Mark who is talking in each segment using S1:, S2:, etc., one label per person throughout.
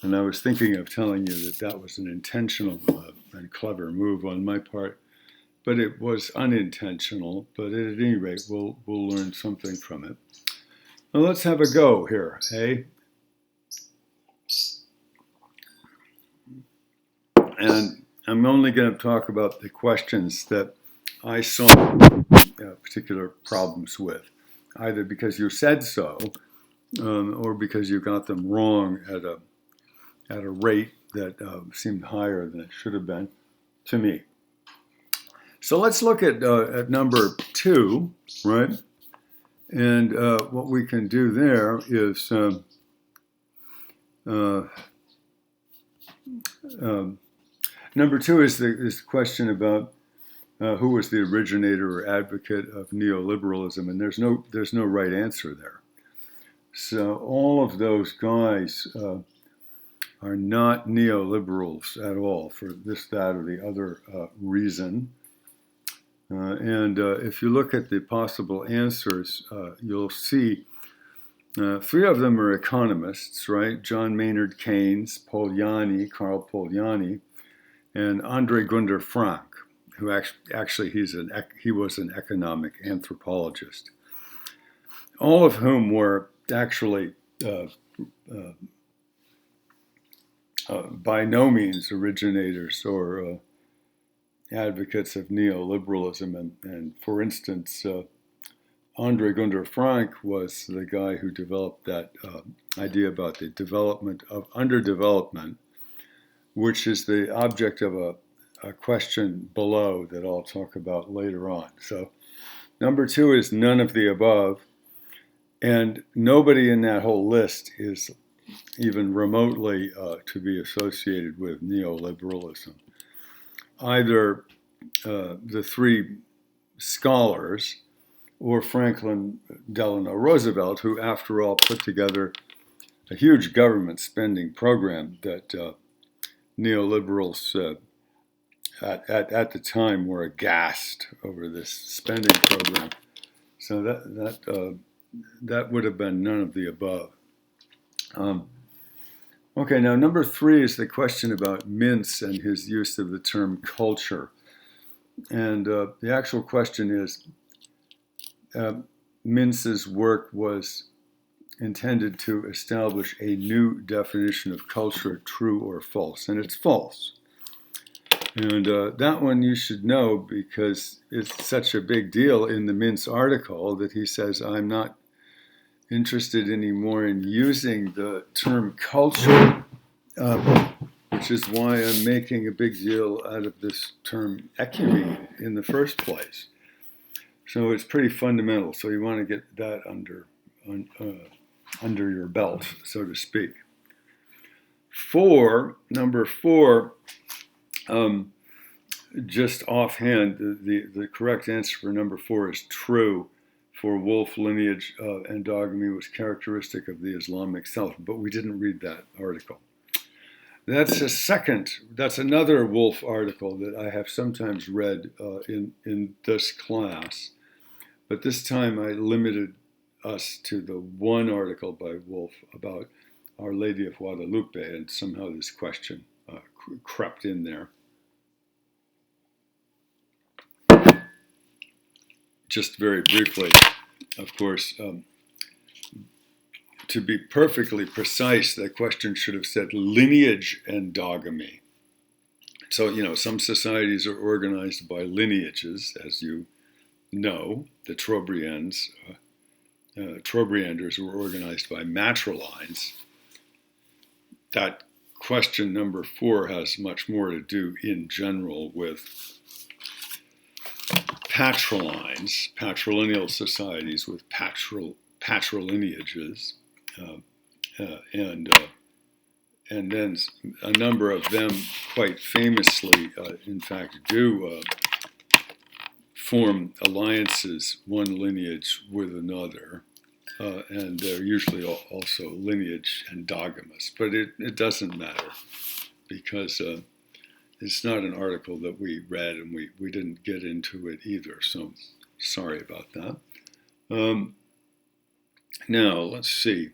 S1: And I was thinking of telling you that that was an intentional and clever move on my part, but it was unintentional. But at any rate, we'll learn something from it. Now let's have a go here, hey? And I'm only going to talk about the questions that I saw particular problems with, either because you said so, or because you got them wrong at a rate that seemed higher than it should have been to me. So let's look at number 2, right? And what we can do there is number 2 is the question about who was the originator or advocate of neoliberalism, and there's no right answer there. So all of those guys are not neoliberals at all for this, that, or the other reason. And if you look at the possible answers, you'll see 3 of them are economists, right? John Maynard Keynes, Karl Polanyi, and Andre Gunder Frank, who actually he was an economic anthropologist, all of whom were actually by no means originators or advocates of neoliberalism. And for instance, Andre Gunder Frank was the guy who developed that idea about the development of underdevelopment, which is the object of a question below that I'll talk about later on. So number 2 is none of the above, and nobody in that whole list is even remotely to be associated with neoliberalism. Either the 3 scholars or Franklin Delano Roosevelt, who after all put together a huge government spending program that neoliberals at the time were aghast over this spending program. So that would have been none of the above. Okay, now number 3 is the question about Mintz and his use of the term culture. And the actual question is, Mintz's work was intended to establish a new definition of culture, true or false, and it's false. And that one you should know because it's such a big deal in the Mintz article that he says, I'm not interested anymore in using the term culture, which is why I'm making a big deal out of this term ecumene in the first place. So it's pretty fundamental. So you want to get that under your belt, so to speak. Number 4, just offhand, the correct answer for number 4 is true. For Wolf, lineage endogamy was characteristic of the Islamic Self, but we didn't read that article. That's another Wolf article that I have sometimes read in this class, but this time I limited us to the one article by Wolf about Our Lady of Guadalupe, and somehow this question crept in there. Just very briefly, of course, to be perfectly precise, the question should have said lineage endogamy. So, some societies are organized by lineages, as you know. The Trobrianders were organized by matrilines. That question number 4 has much more to do in general with patrilineal societies with patrilineages, and then a number of them quite famously, in fact, do form alliances, one lineage with another, and they're usually also lineage endogamous, but it doesn't matter because it's not an article that we read, and we didn't get into it either, so sorry about that. Now, let's see.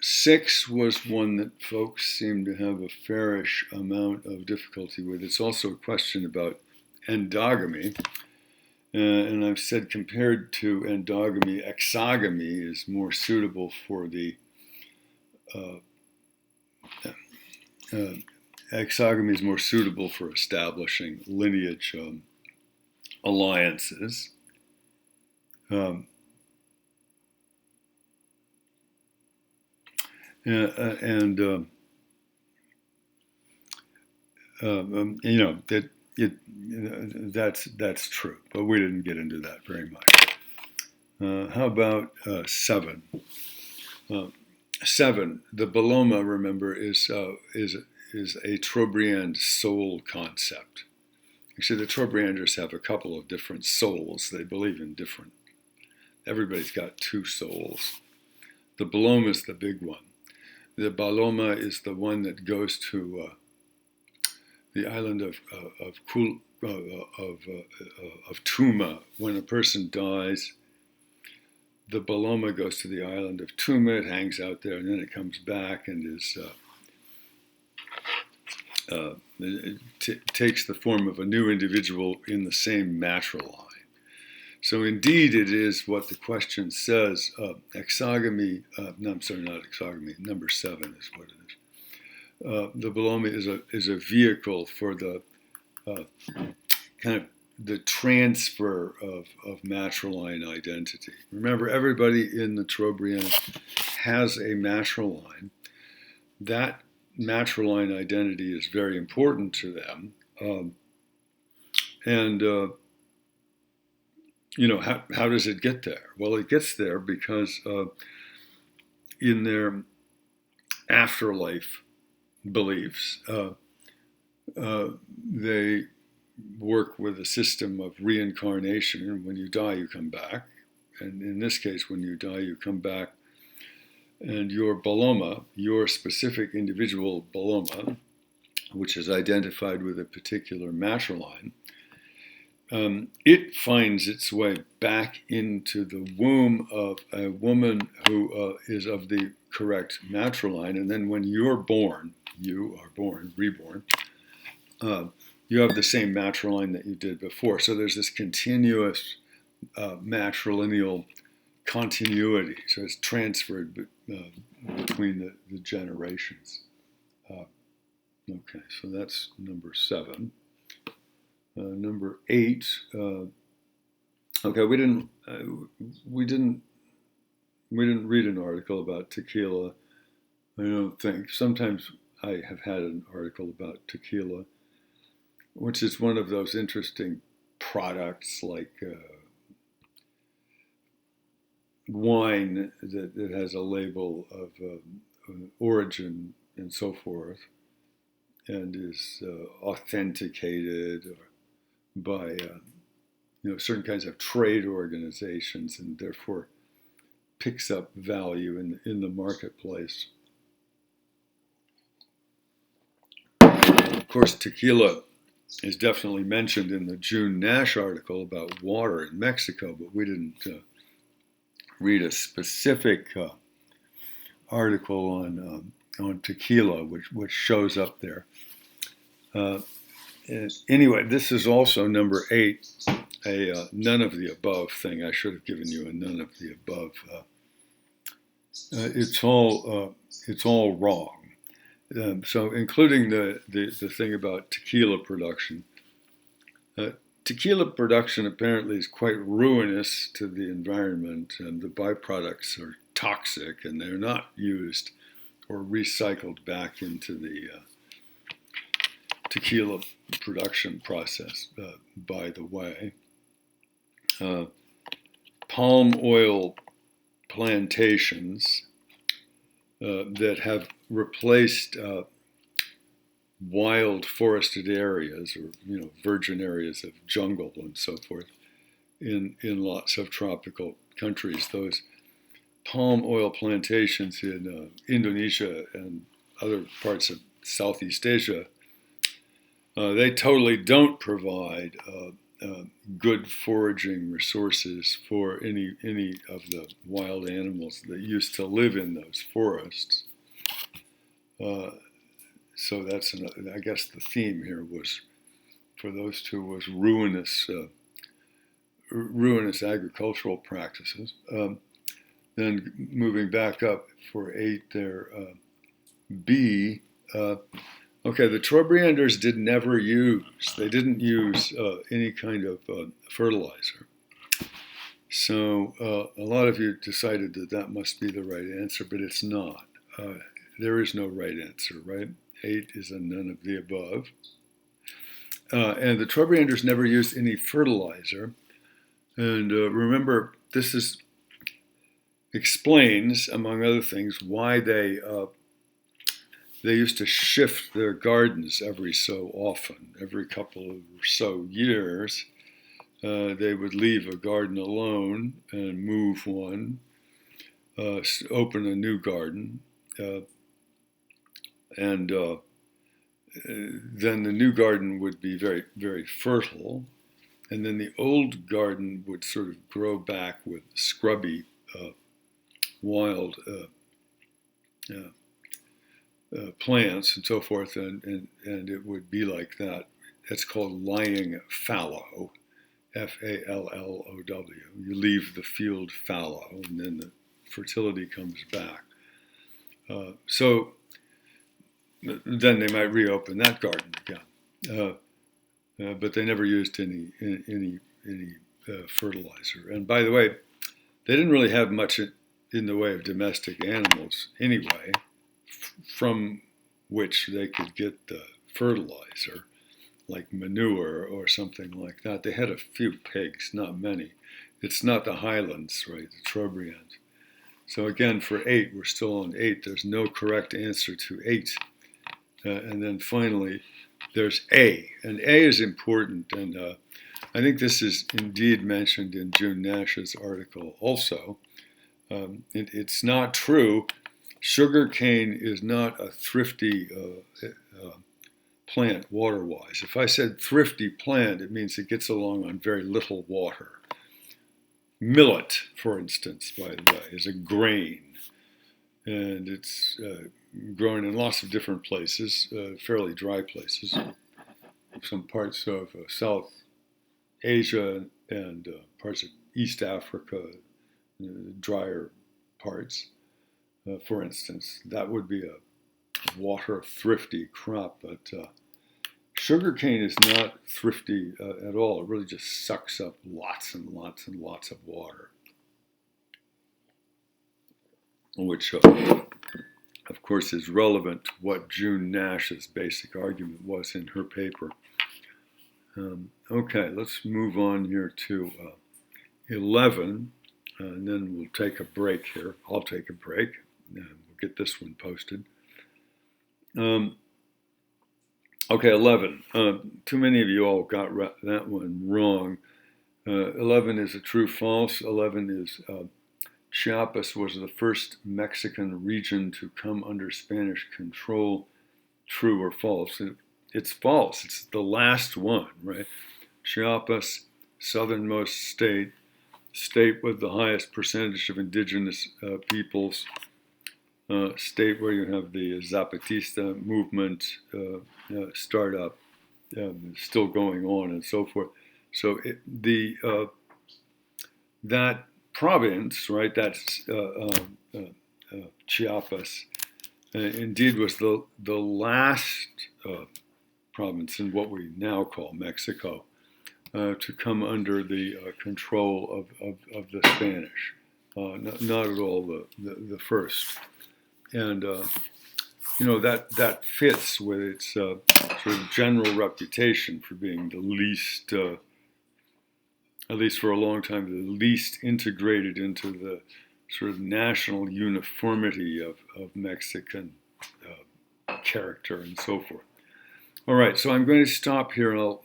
S1: 6 was one that folks seem to have a fairish amount of difficulty with. It's also a question about endogamy. And I've said compared to endogamy, exogamy is more suitable for the exogamy is more suitable for establishing lineage alliances. That's true, but we didn't get into that very much. How about 7? 7. The Boloma, remember, is a Trobriand soul concept. Actually, the Trobrianders have a couple of different souls. They believe in different. Everybody's got 2 souls. The Boloma is the big one. The Boloma is the one that goes to the island of Tuma. When a person dies, the Boloma goes to the island of Tuma. It hangs out there, and then it comes back and takes the form of a new individual in the same matriline. So indeed, it is what the question says. Exogamy. No, I'm sorry, not exogamy. Number 7 is what it is. The Boloma is a vehicle for the kind of the transfer of matriline identity. Remember, everybody in the Trobriand has a matriline. That matriline identity is very important to them. How does it get there? Well, it gets there because in their afterlife beliefs, they work with a system of reincarnation. And when you die, you come back. And in this case, when you die, you come back. And your Boloma, your specific individual Boloma, which is identified with a particular matriline, it finds its way back into the womb of a woman who is of the correct matriline. And then when you are born, reborn, you have the same matriline that you did before. So there's this continuous matrilineal continuity. So it's transferred between the generations. Okay, so that's number 7. Number 8. Okay, we didn't read an article about tequila. I don't think. Sometimes I have had an article about tequila, which is one of those interesting products like wine that has a label of origin and so forth, and is authenticated by certain kinds of trade organizations, and therefore picks up value in the marketplace. Of course, tequila is definitely mentioned in the June Nash article about water in Mexico, but we didn't read a specific article on tequila, which shows up there. Anyway, this is also number 8, a none of the above thing. I should have given you a none of the above. It's all wrong. So including the thing about tequila production. Tequila production apparently is quite ruinous to the environment, and the byproducts are toxic, and they're not used or recycled back into the tequila production process, by the way. Palm oil plantations that have replaced wild forested areas, or virgin areas of jungle and so forth in lots of tropical countries. Those palm oil plantations in Indonesia and other parts of Southeast Asia, they totally don't provide good foraging resources for any of the wild animals that used to live in those forests. So that's I guess the theme here was for those two was ruinous agricultural practices. Then moving back up for 8 there, B. Okay, the Trobrianders they didn't use any kind of fertilizer. So a lot of you decided that must be the right answer, but it's not. There is no right answer, right? 8 is a none of the above. And the Trobrianders never used any fertilizer. And remember, this explains, among other things, why they used to shift their gardens every so often. Every couple of or so years, they would leave a garden alone and move one, open a new garden, and then the new garden would be very, very fertile, and then the old garden would sort of grow back with scrubby, wild plants and so forth, and it would be like that. It's called lying fallow, F-A-L-L-O-W. You leave the field fallow, and then the fertility comes back. So then they might reopen that garden again, but they never used any fertilizer. And by the way, they didn't really have much in the way of domestic animals anyway, from which they could get the fertilizer, like manure or something like that. They had a few pigs, not many. It's not the highlands, right, the Trobriand. So again, for 8, we're still on 8. There's no correct answer to 8. And then finally, there's A. And A is important, and I think this is indeed mentioned in June Nash's article also. It's not true. Sugarcane is not a thrifty plant water-wise. If I said thrifty plant, it means it gets along on very little water. Millet, for instance, by the way, is a grain, and it's grown in lots of different places, fairly dry places, some parts of South Asia and parts of East Africa, drier parts. For instance, that would be a water thrifty crop, but sugarcane is not thrifty at all. It really just sucks up lots and lots and lots of water, which of course is relevant to what June Nash's basic argument was in her paper. Okay, let's move on here to 11, and then we'll take a break here. I'll take a break, and we'll get this one posted. Okay, 11. Too many of you all got that one wrong. 11 is a true-false. 11 is Chiapas was the first Mexican region to come under Spanish control. True or false? It's false. It's the last one, right? Chiapas, southernmost state with the highest percentage of indigenous peoples, state where you have the Zapatista movement startup still going on and so forth. So that province, right, that's Chiapas, indeed was the last province in what we now call Mexico to come under the control of the Spanish. Not at all the first. And that fits with its sort of general reputation for being the least, at least for a long time, the least integrated into the sort of national uniformity of Mexican character and so forth. All right, so I'm going to stop here, and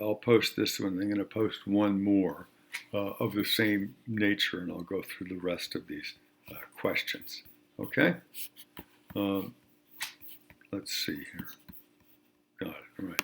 S1: I'll post this one. I'm going to post one more of the same nature, and I'll go through the rest of these questions. Okay? Let's see here. Got it. All right.